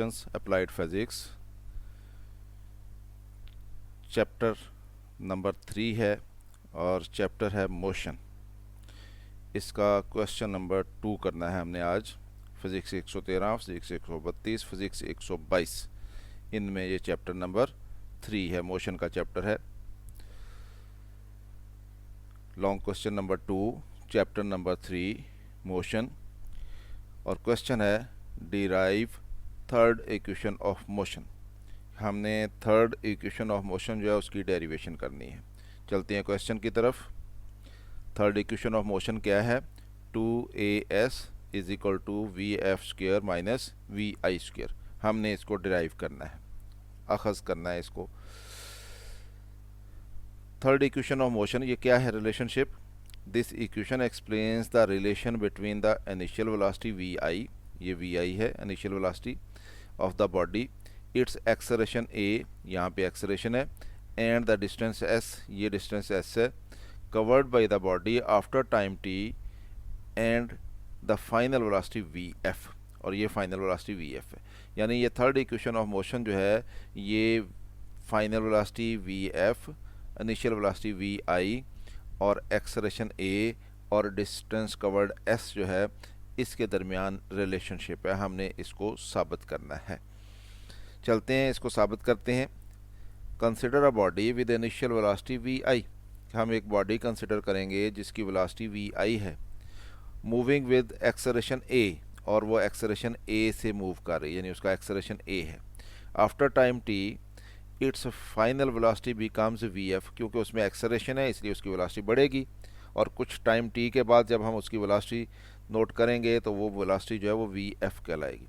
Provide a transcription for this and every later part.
Applied physics chapter number 3 है और chapter है मोशन। इसका क्वेश्चन नंबर 2 करना है हमने आज। फिजिक्स 113, फिजिक्स 132, फिजिक्स 122, इनमें ये चैप्टर नंबर 3 है, मोशन का चैप्टर है। Long question number 2, chapter number 3 motion, और क्वेश्चन है derive third equation of motion. हमने थर्ड इक्वेशन ऑफ मोशन जो है उसकी डेरिवेशन करनी है। चलते हैं क्वेश्चन की तरफ। थर्ड इक्वेशन ऑफ मोशन क्या है? 2as is equal to V F square minus V I square. हमने इसको डिराइव करना है, अखज़ करना है इसको। थर्ड इक्वेशन ऑफ मोशन ये क्या है? Relationship. This equation explains the relation between the initial velocity V I, ये वी आई है initial velocity of the body, its acceleration A, यहाँ पे एक्सेलरेशन है, एंड द डिस्टेंस एस, ये distance S है, covered by the body after time T, and the final velocity V F, और ये final velocity V F है। यानी ये थर्ड इक्वेशन ऑफ मोशन जो है ये final velocity V F, initial velocity V I और एक्सेलरेशन ए और डिस्टेंस कवर्ड एस जो है इसके दरमियान रिलेशनशिप है। हमने इसको साबित करना है। चलते हैं इसको साबित करते हैं। Consider a body with initial velocity V I. हम एक बॉडी कंसिडर करेंगे जिसकी वेलोसिटी वी आई है, मूविंग विद एक्सेलरेशन ए, और वो एक्सेलरेशन ए से मूव कर रही है, यानी उसका एक्सेलरेशन ए है। After time T it's final velocity becomes V F, क्योंकि उसमें एक्सेलरेशन है इसलिए उसकी वेलोसिटी बढ़ेगी, और कुछ टाइम टी के बाद जब हम उसकी वेलोसिटी नोट करेंगे तो वो वेलोसिटी जो है वो वी एफ कहलाएगी।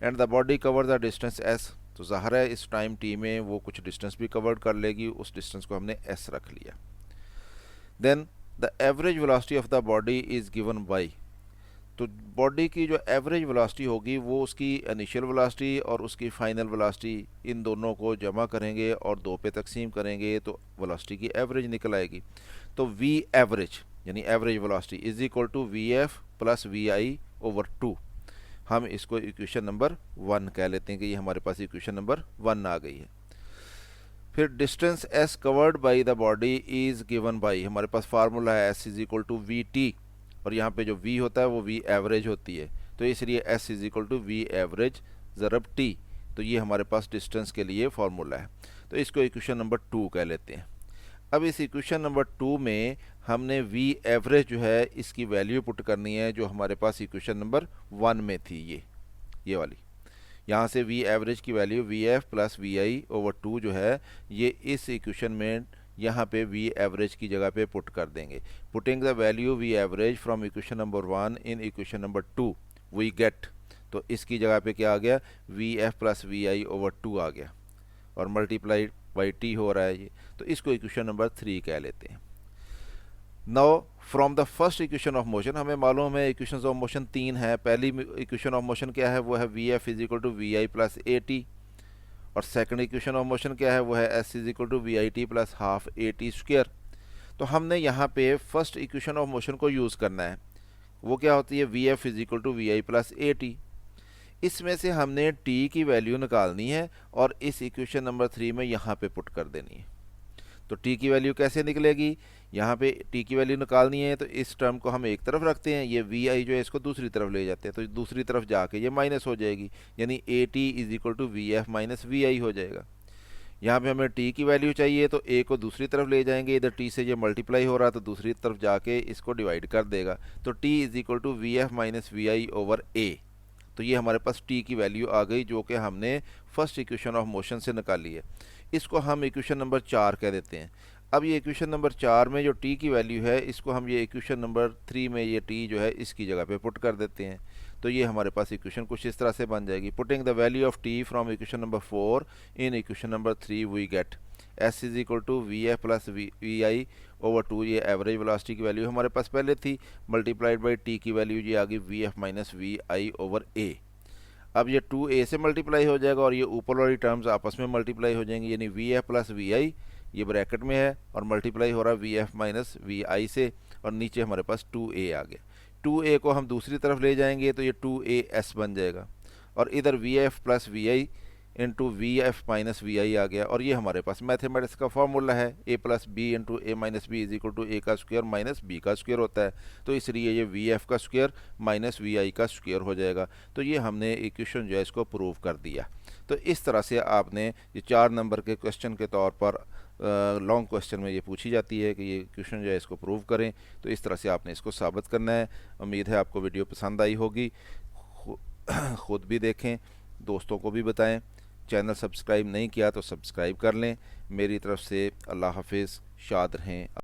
And the body cover the distance S, तो ज़ाहिर है इस टाइम टी में वो कुछ डिस्टेंस भी कवर कर लेगी, उस डिस्टेंस को हमने एस रख लिया। Then the average velocity of the body is given by, तो बॉडी की जो एवरेज वेलोसिटी होगी वो उसकी इनिशियल वेलोसिटी और उसकी फाइनल वेलोसिटी, इन दोनों को जमा करेंगे और 2 पे तकसीम करेंगे तो वेलोसिटी की एवरेज निकल आएगी। तो वी एवरेज यानी average velocity is equal to V F plus V I over 2। हम इसको इक्वेशन नंबर 1 कह लेते हैं कि ये हमारे पास इक्वेशन नंबर 1 आ गई है। फिर distance S covered by the body is given by, हमारे पास फार्मूला है S is equal to V T, और यहाँ पे जो v होता है वो v एवरेज होती है, तो इसलिए s is equal to V average ज़रब t। तो ये हमारे पास डिस्टेंस के लिए फार्मूला है, तो इसको इक्वेशन नंबर 2 कह लेते हैं। अब इस इक्वेशन नंबर 2 में हमने v एवरेज जो है इसकी वैल्यू पुट करनी है जो हमारे पास इक्वेशन नंबर 1 में थी, ये वाली। यहाँ से v एवरेज की value V F plus V I over 2 जो है ये इस इक्वेशन में यहाँ पे वी एवरेज की जगह पे पुट कर देंगे। Putting the value V average from equation number 1 in equation number 2 V get, तो इसकी जगह पे क्या आ गया? V F plus V I over 2 आ गया, और मल्टीप्लाइड बाई टी हो रहा है ये, तो इसको इक्वेशन नंबर 3 कह लेते हैं। Now from the first equation of motion, हमें मालूम है इक्वेशन ऑफ मोशन 3 है। पहली इक्वेशन ऑफ मोशन क्या है? वो है V F is equal to V I plus A T, और सेकंड इक्वेशन ऑफ मोशन क्या है? वो है S is equal to V I T plus half A T square. तो हमने यहाँ पे फर्स्ट इक्वेशन ऑफ मोशन को यूज़ करना है, वो क्या होती है? V F is equal to V I plus A T. इसमें से हमने टी की वैल्यू निकालनी है और इस इक्वेशन नंबर 3 में यहाँ पे पुट कर देनी है। तो टी की वैल्यू कैसे निकलेगी? यहाँ पे टी की वैल्यू निकालनी है तो इस टर्म को हम एक तरफ रखते हैं, ये वी आई जो है इसको दूसरी तरफ ले जाते हैं, तो दूसरी तरफ जाके ये माइनस हो जाएगी, यानी A T is equal to V F minus V I हो जाएगा। यहाँ पे हमें टी की वैल्यू चाहिए तो ए को दूसरी तरफ ले जाएंगे, इधर टी से ये मल्टीप्लाई हो रहा है तो दूसरी तरफ जाके इसको डिवाइड कर देगा, तो T is equal to V F minus V I over A. तो ये हमारे पास टी की वैल्यू आ गई जो कि हमने फर्स्ट इक्वेशन ऑफ मोशन से निकाली है। इसको हम इक्वेशन नंबर 4 कह देते हैं। अब ये इक्वेशन नंबर 4 में जो टी की वैल्यू है इसको हम ये इक्वेशन नंबर 3 में ये टी जो है इसकी जगह पे पुट कर देते हैं, तो ये हमारे पास इक्वेशन कुछ इस तरह से बन जाएगी। Putting the value of T from equation number 4 in equation number 3 V get S is equal to V F plus V I over 2, ये एवरेज वेलोसिटी की वैल्यू हमारे पास पहले थी, मल्टीप्लाइड बाई टी की वैल्यू ये आ गई V F minus V I over A. अब ये 2a से मल्टीप्लाई हो जाएगा और ये ऊपर वाली टर्म्स आपस में मल्टीप्लाई हो जाएंगी, यानी we F plus V I ये ब्रैकेट में है और मल्टीप्लाई हो रहा है वी एफ माइनस वी आई से, और नीचे हमारे पास 2a आ गया। 2a को हम दूसरी तरफ ले जाएंगे तो ये 2as बन जाएगा। और इधर V F plus V I into V F minus V I आ गया, और ये हमारे पास मैथमेटिक्स का फॉर्मूला है A plus B into A minus B is equal to A का स्क्वायर माइनस बी का स्क्वायर होता है। तो इसलिए ये वी एफ का स्क्वायर माइनस वी आई का स्क्वायर हो जाएगा। तो ये हमने इक्वेशन जो है इसको प्रूव कर दिया। तो इस तरह से आपने ये 4 नंबर के क्वेश्चन के तौर पर लॉन्ग क्वेश्चन में ये पूछी जाती है कि ये क्वेश्चन जो है इसको प्रूव करें। तो इस तरह से आपने इसको साबित करना है। उम्मीद है आपको वीडियो पसंद आई होगी। खुद भी देखें, दोस्तों को भी बताएं। चैनल सब्सक्राइब नहीं किया तो सब्सक्राइब कर लें। मेरी तरफ से अल्लाह हाफिज़, शाद रहें।